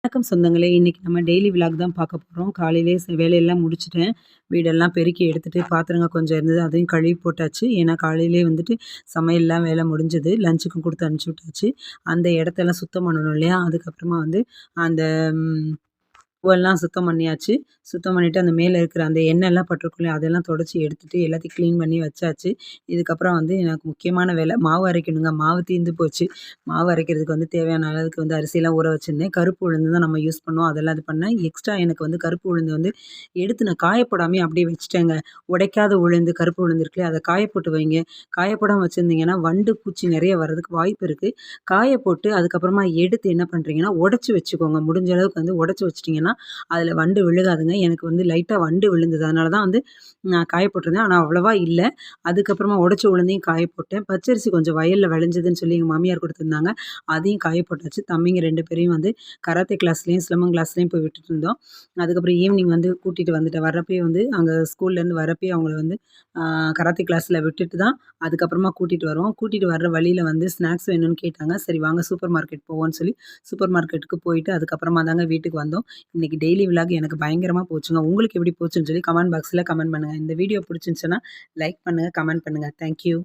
வணக்கம் சொந்தங்களே! இன்னைக்கு நம்ம டெய்லி விலாக் தான் பார்க்க போறோம். காலையிலேயே வேலையெல்லாம் முடிச்சுட்டேன். வீடெல்லாம் பெருக்கி எடுத்துட்டு, பாத்திரங்கள் கொஞ்சம் இருந்தது. அதையும் கழுவி போட்டாச்சு. ஏன்னா காலையிலேயே வந்துட்டு சமையல்லாம் வேலை முடிஞ்சது. லஞ்சுக்கும் குடுத்து அனுப்பிச்சு விட்டாச்சு. அந்த இடத்தெல்லாம் சுத்தம் பண்ணணும் இல்லையா? அதுக்கப்புறமா வந்து அந்த ம் பூவெல்லாம் சுத்தம் பண்ணியாச்சு. சுத்தம் பண்ணிட்டு அந்த மேல இருக்கிற அந்த எண்ணெய்லாம் பட்டிருக்கும் இல்லையா? அதெல்லாம் தொடச்சு எடுத்துட்டு எல்லாத்தையும் கிளீன் பண்ணி வச்சாச்சு. இதுக்கப்புறம் வந்து எனக்கு முக்கியமான வேலை மாவு அரைக்கணுங்க. மாவு தீர்ந்து போச்சு. மாவு அரைக்கிறதுக்கு வந்து தேவையான அளவுக்கு வந்து அரிசிலாம் ஊற வச்சிருந்தேன். கருப்பு உளுந்து தான் நம்ம யூஸ் பண்ணுவோம். அதெல்லாம் இது பண்ணேன். எக்ஸ்ட்ரா எனக்கு வந்து கருப்பு உளுந்து வந்து எடுத்து நான் காய போடாமயே அப்படியே வச்சுட்டேங்க. உடைக்காத உளுந்து, கருப்பு உளுந்து இருக்கு இல்லையா? அத காய போட்டு வைங்க. காய போடாம வச்சிருந்தீங்கன்னா, வண்டு, பூச்சி நெறைய வர்றதுக்கு வாய்ப்பு இருக்கு. காய போட்டு அதுக்கப்புறமா எடுத்து என்ன பண்றீங்கன்னா, உடைச்சு வச்சுக்கோங்க. முடிஞ்ச அளவுக்கு வந்து உடைச்சு வச்சுட்டீங்கன்னா, அதில வண்டு விழுகாதுங்க. எனக்கு வந்து லைட்டா வண்டு விழுந்தது. அதனால தான் வந்து நான் காய போட்டிருந்தேன். ஆனா அவ்வளவா இல்ல. அதுக்கப்புறமா உடைச்ச உளுந்தையும் காய போட்டேன். பச்சரிசி கொஞ்சம் வயல்ல விளைஞ்சதுன்னு சொல்லி எங்க மாமியார் குடுத்துருந்தாங்க. அதையும் காய போட்டாச்சு. தம்பிங்க 2 பேரையும் வந்து கராத்தே கிளாஸ்லயும், சிலம்பம் கிளாஸ்லயும் போய் விட்டுட்டு இருந்தோம். அதுக்கப்புறம் ஈவினிங் வந்து கூட்டிட்டு வந்துட்டேன். வரப்பயே வந்து அங்க ஸ்கூல்லேருந்து வரப்பயே அவங்கள வந்து கராத்தே கிளாஸ்ல விட்டுட்டு தான் அதுக்கப்புறமா கூட்டிட்டு வருவோம். கூட்டிட்டு வர்ற வழியில வந்து ஸ்நாக்ஸ் வேணும்னு கேட்டாங்க. சரி வாங்க சூப்பர் மார்க்கெட் போவோம்ன்னு சொல்லி சூப்பர் மார்க்கெட்டுக்கு போயிட்டு அதுக்கப்புறமா தாங்க வீட்டுக்கு வந்தோம். இன்னைக்கு டெய்லி விலாக் எனக்கு பயங்கரமா போச்சுங்க. உங்களுக்கு எப்படி போச்சுன்னு சொல்லி கமெண்ட் பாக்ஸ்ல கமெண்ட் பண்ணுங்க. இந்த வீடியோ பிடிச்சிருந்துச்சுன்னா லைக் பண்ணுங்க, கமெண்ட் பண்ணுங்க. Thank you.